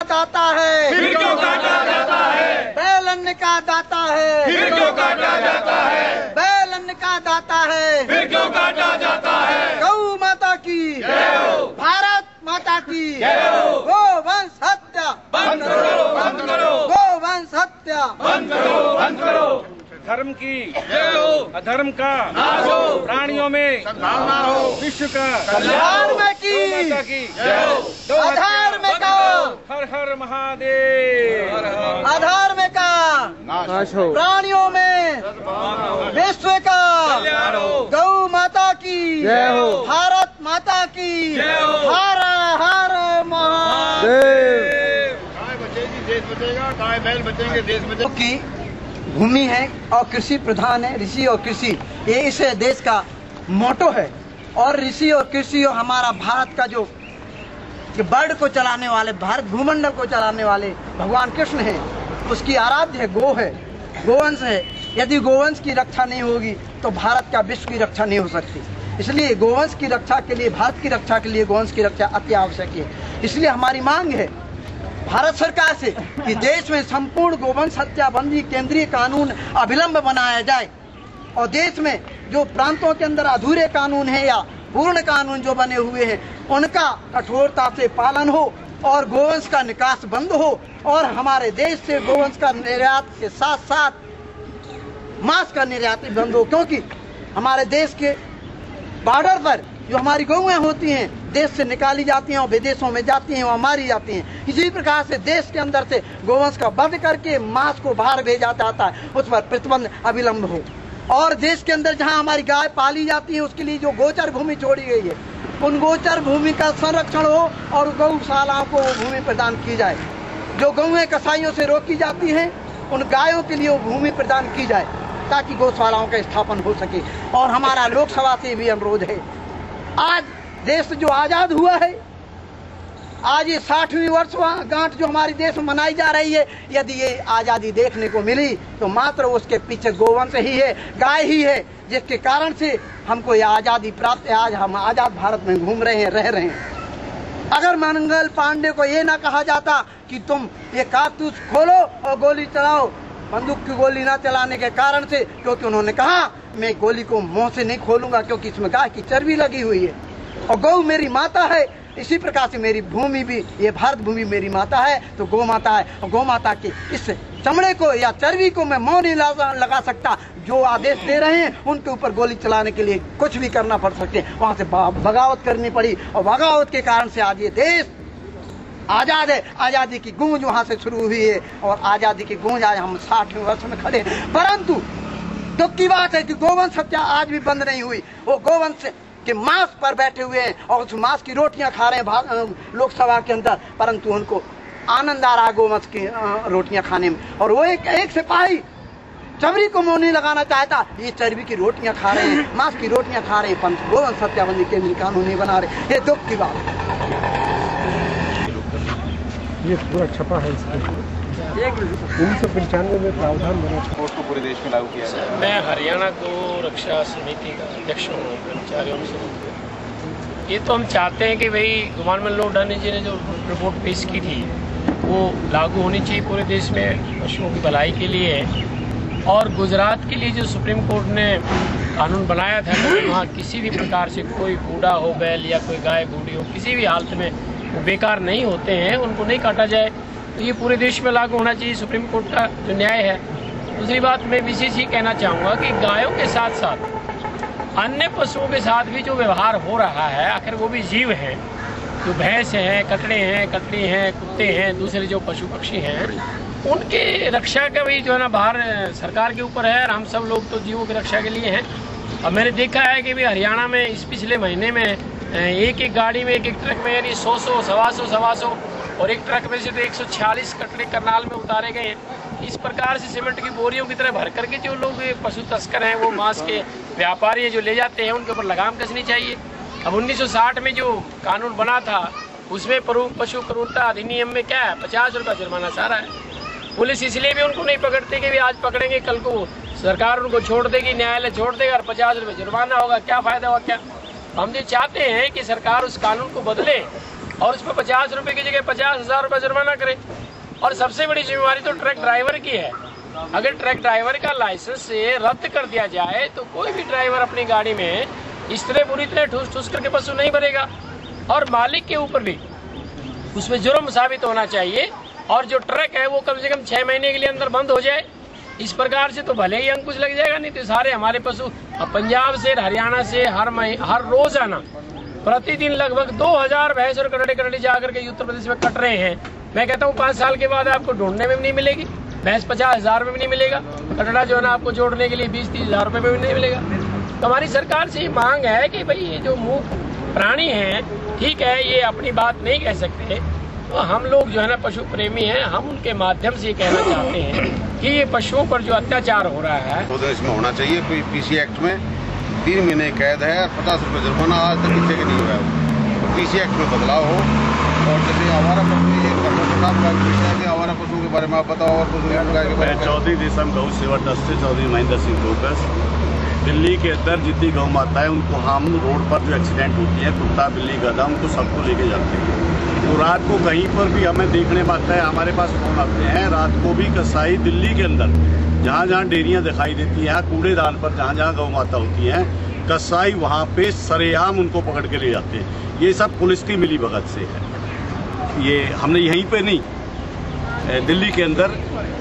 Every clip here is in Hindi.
दाता है, फिर क्यों काटा जाता है। बैल अन्न का दाता है, फिर क्यों काटा जाता है। बैल अन्न का दाता है, फिर क्यों काटा जाता है। गौ माता की जय हो, भारत माता की जय हो। गोवंश हत्या बंद करो, बंद करो, गोवंश हत्या बंद करो, बंद करो। धर्म की जय हो, अधर्म का नाश हो, प्राणियों में सद्भावना हो, विश्व का धर्म की गौ माता की जय हो। अधर्म का हर हर महादेव। अधर्म का नाश हो। प्राणियों में विश्व का कल्याण हो। गौ माता की जय हो। भारत माता की जय हो। हर हर महादेव गाय बचेगी देश बचेगा, गाय बैल बचेंगे देश बचेगा। की भूमि है और कृषि प्रधान है। ऋषि और कृषि ये इस देश का मोटो है। और ऋषि और कृषि और हमारा भारत का जो वर्ल्ड को चलाने वाले, भारत भूमंडल को चलाने वाले भगवान कृष्ण है, उसकी आराध्य गो है, गोवंश है। यदि गोवंश की रक्षा नहीं होगी तो भारत का विश्व की रक्षा नहीं हो सकती। इसलिए गोवंश की रक्षा के लिए, भारत की रक्षा के लिए गोवंश की रक्षा अति आवश्यक है। इसलिए हमारी मांग है भारत सरकार से कि देश में संपूर्ण गोवंश हत्या बंदी केंद्रीय कानून अविलंब बनाया जाए और देश में जो प्रांतों के अंदर अधूरे कानून है या पूर्ण कानून जो बने हुए हैं उनका कठोरता से पालन हो और गोवंश का निकास बंद हो और हमारे देश से गोवंश का निर्यात के साथ साथ मांस का निर्यात भी बंद हो। क्योंकि हमारे देश के बॉर्डर पर जो हमारी गौएं होती हैं देश से निकाली जाती हैं और विदेशों में जाती हैं और मारी जाती हैं। इसी प्रकार से देश के अंदर से गोवंश का वध करके मांस को बाहर भेजा जाता है, उस पर प्रतिबंध अविलंब हो। और देश के अंदर जहां हमारी गाय पाली जाती है उसके लिए जो गोचर भूमि छोड़ी गई है उन गोचर भूमि का संरक्षण हो और गौशालाओं को भूमि प्रदान की जाए। जो गौएं कसाईयों से रोकी जाती हैं उन गायों के लिए वो भूमि प्रदान की जाए ताकि गौशालाओं का स्थापन हो सके। और हमारा लोकसभा से भी अनुरोध है, आज देश जो आजाद हुआ है, आज ये 60वीं वर्षगांठ जो हमारे देश में मनाई जा रही है, यदि ये आजादी देखने को मिली तो मात्र उसके पीछे गोवंश ही है, गाय ही है, जिसके कारण से हमको ये आजादी प्राप्त है। आज हम आजाद भारत में घूम रहे हैं, रह रहे हैं। अगर मंगल पांडे को ये ना कहा जाता कि तुम ये कारतूस खोलो और गोली चलाओ, बंदूक की गोली ना चलाने के कारण से, क्योंकि उन्होंने कहा मैं गोली को मुंह से नहीं खोलूंगा क्योंकि इसमें गाय की चर्बी लगी हुई है और गौ मेरी माता है। इसी प्रकार से मेरी भूमि भी, ये भारत भूमि मेरी माता है तो गौ माता है और गौ माता के इस चमड़े को या चर्बी को मैं मुंह नहीं लगा सकता। जो आदेश दे रहे हैं उनके ऊपर गोली चलाने के लिए कुछ भी करना पड़ सकते, वहां से बगावत करनी पड़ी और बगावत के कारण से आज ये देश आजाद है। आजादी की गूंज वहां से शुरू हुई है और आजादी की गूंज आज हम 60वें वर्ष में खड़े हैं। परंतु दुख की बात है कि गोवंश हत्या आज भी बंद नहीं हुई। वो गोवंश के मांस पर बैठे हुए हैं और उस मांस की रोटियां खा रहे हैं लोकसभा के अंदर, परंतु उनको आनंद आ रहा है गोवंश की रोटियां खाने में। और वो एक सिपाही चर्बी को मुंह नहीं लगाना चाहता, ये चर्बी की रोटियां खा रहे हैं, मांस की रोटियां खा रहे हैं, परंतु गोवंश हत्याबंदी केंद्रीय कानून नहीं बना रहे। ये दुख की बात है। ये पूरा छपा है इसमें 1995 में प्रावधान बना था, उसको पूरे देश में लागू किया जाए। मैं हरियाणा गौ रक्षा समिति का अध्यक्ष हूँ, कर्मचारियों से। ये तो हम चाहते हैं कि भाई गवर्नमेंट लॉ डानी जी ने जो रिपोर्ट पेश की थी वो लागू होनी चाहिए पूरे देश में पशुओं की भलाई के लिए। और गुजरात के लिए जो सुप्रीम कोर्ट ने कानून बनाया था कि वहाँ किसी भी प्रकार से कोई बूढ़ा हो बैल या कोई गाय बूढ़ी हो किसी भी हालत में वो बेकार नहीं होते हैं, उनको नहीं काटा जाए, तो ये पूरे देश में लागू होना चाहिए, सुप्रीम कोर्ट का जो न्याय है। दूसरी बात मैं विशेष ही कहना चाहूँगा कि गायों के साथ साथ अन्य पशुओं के साथ भी जो व्यवहार हो रहा है, आखिर वो भी जीव हैं, जो भैंस हैं, कटड़े हैं, कटड़ी हैं, कुत्ते हैं, दूसरे जो पशु पक्षी हैं, उनके रक्षा का भी जो है ना बाहर सरकार के ऊपर है और हम सब लोग तो जीवों की रक्षा के लिए हैं। अब मैंने देखा है कि भी हरियाणा में इस पिछले महीने में एक गाड़ी में एक ट्रक में यानी 100 सवा सौ और एक ट्रक में से तो 146 कटड़े करनाल में उतारे गए हैं। इस प्रकार से सीमेंट की बोरियों की तरह भर करके जो लोग पशु तस्कर हैं, वो मांस के व्यापारी हैं जो ले जाते हैं, उनके ऊपर लगाम कसनी चाहिए। अब 1960 में जो कानून बना था उसमें पशु क्रूरता अधिनियम में क्या है, 50 रुपये जुर्माना सारा है। पुलिस इसलिए भी उनको नहीं पकड़ती कि भी आज पकड़ेंगे कल को सरकार उनको छोड़ देगी, न्यायालय छोड़ देगा और 50 रुपये जुर्माना होगा, क्या फायदा होगा क्या। हम जो चाहते हैं कि सरकार उस कानून को बदले और उस पर 50 रुपए की जगह 50,000 रुपए जुर्माना करे। और सबसे बड़ी जिम्मेवारी तो ट्रक ड्राइवर की है। अगर ट्रक ड्राइवर का लाइसेंस से रद्द कर दिया जाए तो कोई भी ड्राइवर अपनी गाड़ी में इस तरह बुरी तरह ठूस ठूस करके पशु नहीं भरेगा। और मालिक के ऊपर भी उसमें जुर्म साबित होना चाहिए और जो ट्रक है वो कम से कम 6 महीने के लिए अंदर बंद हो जाए। इस प्रकार से तो भले ही अंकुश लग जाएगा, नहीं तो सारे हमारे पशु पंजाब से हरियाणा से हर रोज आना प्रतिदिन लगभग 2000 भैंस और कटड़ी जाकर के उत्तर प्रदेश में कट रहे हैं। मैं कहता हूँ 5 साल के बाद आपको ढूंढने में भी नहीं मिलेगी। भैंस 50,000 में भी नहीं मिलेगा, कटड़ा जो है ना आपको जोड़ने के लिए 20-30 हजार रुपए में भी नहीं मिलेगा। तो हमारी सरकार से ये मांग है कि भाई ये जो मूक प्राणी हैं, ठीक है, ये अपनी बात नहीं कह सकते, तो हम लोग जो है ना पशु प्रेमी हैं, हम उनके माध्यम से ये कहना चाहते हैं कि ये पशुओं पर जो अत्याचार हो रहा है तो इसमें होना चाहिए। कोई पीसी एक्ट में 3 महीने कैद है, 50 रुपए जुर्माना, आज तक किसी के नहीं हुआ है। तो पीसी एक्ट में बदलाव हो। और जैसे आवारा पशु, ये आवारा पशुओं के बारे में आप बताओ। और पशु के बारे में चौधरी देशम गौ सेवा ट्रस्ट से चौधरी महेंद्र सिंह टोकस। दिल्ली के अंदर जितनी गौ माता है उनको हम रोड पर जो एक्सीडेंट होती है, कुत्ता बिल्ली गधा, उनको सबको लेके जाते हैं। तो रात को कहीं पर भी हमें देखने में आता है, हमारे पास फोन आते हैं, रात को भी कसाई दिल्ली के अंदर जहाँ जहाँ डेयरियाँ दिखाई देती हैं, कूड़ेदान पर जहाँ जहाँ गौ माता होती हैं, कसाई वहाँ पे सरेआम उनको पकड़ के ले जाते हैं। ये सब पुलिस की मिली भगत से है। ये हमने यहीं पे नहीं, दिल्ली के अंदर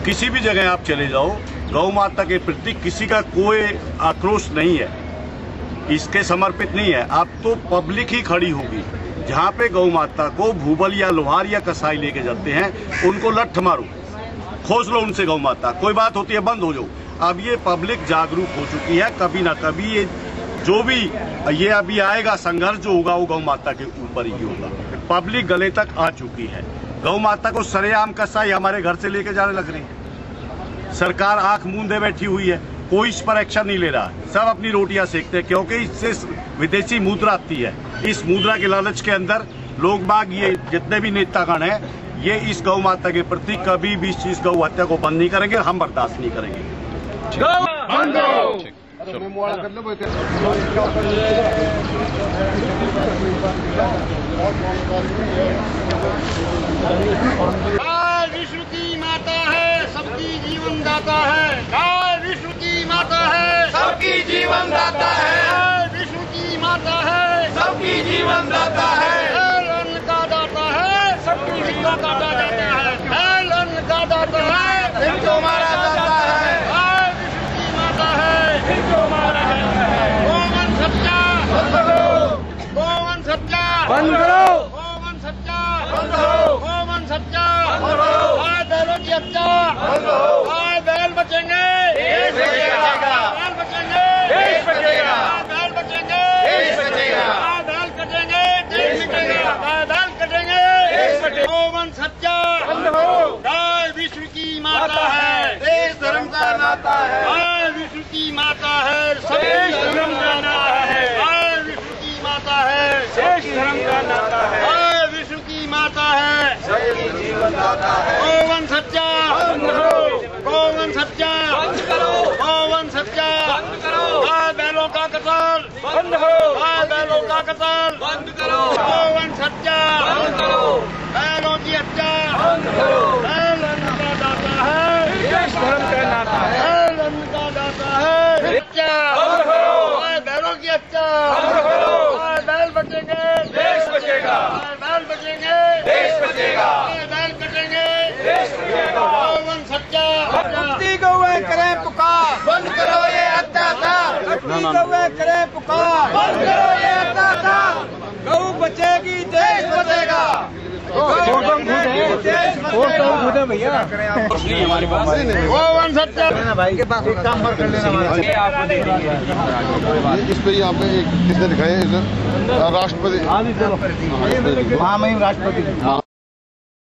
किसी भी जगह आप चले जाओ, गौ माता के प्रति किसी का कोई आक्रोश नहीं है, इसके समर्पित नहीं है। अब तो पब्लिक ही खड़ी होगी। जहाँ पे गौ माता को भूबल या लोहार या कसाई लेके जाते हैं, उनको लठ मारो, खोज लो उनसे गौ माता। कोई बात होती है बंद हो जाओ। अब ये पब्लिक जागरूक हो चुकी है। कभी ना कभी ये जो भी ये अभी आएगा संघर्ष जो होगा वो गौ माता के ऊपर ही होगा। पब्लिक गले तक आ चुकी है। गौ माता को सरेआम कसाई हमारे घर से लेके जाने लग रही है। सरकार आंख मूंदे बैठी हुई है, कोई इस पर एक्शन नहीं ले रहा। सब अपनी रोटियां सेकते हैं क्योंकि इससे विदेशी मुद्रा आती है। इस मुद्रा के लालच के अंदर लोग बाग, ये जितने भी नेतागण हैं, ये इस गौ माता के प्रति कभी भी इस चीज गौ हत्या को बंद नहीं करेंगे, हम बर्दाश्त नहीं करेंगे। गाय विश्व की माता है, सबकी जीवन दाता है। गाय विश्व की माता है, सबकी जीवन दाता है। गाय विश्व की माता है, सबकी जीवन दाता है। अन्न का दाता है, सबकी हिस्सा काटा जाता है। अन्न का दाता है, फिर तो मारा जाता है। गाय विश्व की माता है, फिर तो मारा जाता है। गोवन सच्चा बंद करो, गोवन सच्चा बंद करो, गोवन सच्चा बंद करो, गोवन सच्चा बंद करो। गाय बैलों की हत्या बंद करो। गाय बैल बचेंगे, देश बचेगा। बैल बचेंगे, देश बचेगा। बैल बचेंगे, देश बचेगा। बैल कटेंगे, देश बचेगा। बैल कटेंगे, देश बचेगा। गोवन सच्चा बंद करो। गाय विश्व की माता है, देश धर्म का नाता है। गाय विश्व की माता है, देश धर्म का नाता है। गाय विश्व की माता है, देश धर्म का नाता है। गाय विश्व की माता है, सबकी जीवन दाता है। गोवन सच्चा बंद करो, गोवन सच्चा बंद करो, गोवन सच्चा बंद करो। गाय बैलों का कत्ल बंद करो, गाय बैलों का कत्ल बंद करो। गोवन सच्चा बंद करो, बैलों की हत्या बंद करो। बैल अन्न का दाता है, देश धर्म का नाता है। बैल अन्न का दाता है, हत्या बंद करो। गाय बैलों की हत्या बंद करो। गाय बैल बचेंगे, देश बचेगा। बैल बचेंगे, देश बचेगा। बैल कटेंगे, देश बचेगा। गोवन सच्चा कटती गौएं करें पुकार, बंद करो ये अत्याचार। कटती गौएं करें पुकार, बंद करो ये अत्याचार। गौ बचेगी, देश बचेगा। भैया हमारे पास गोवन सच्चा भाई के पास एक काम और कर लेना। इस पे आपने किसने दिखाया? राष्ट्रपति। हाँ मैं राष्ट्रपति।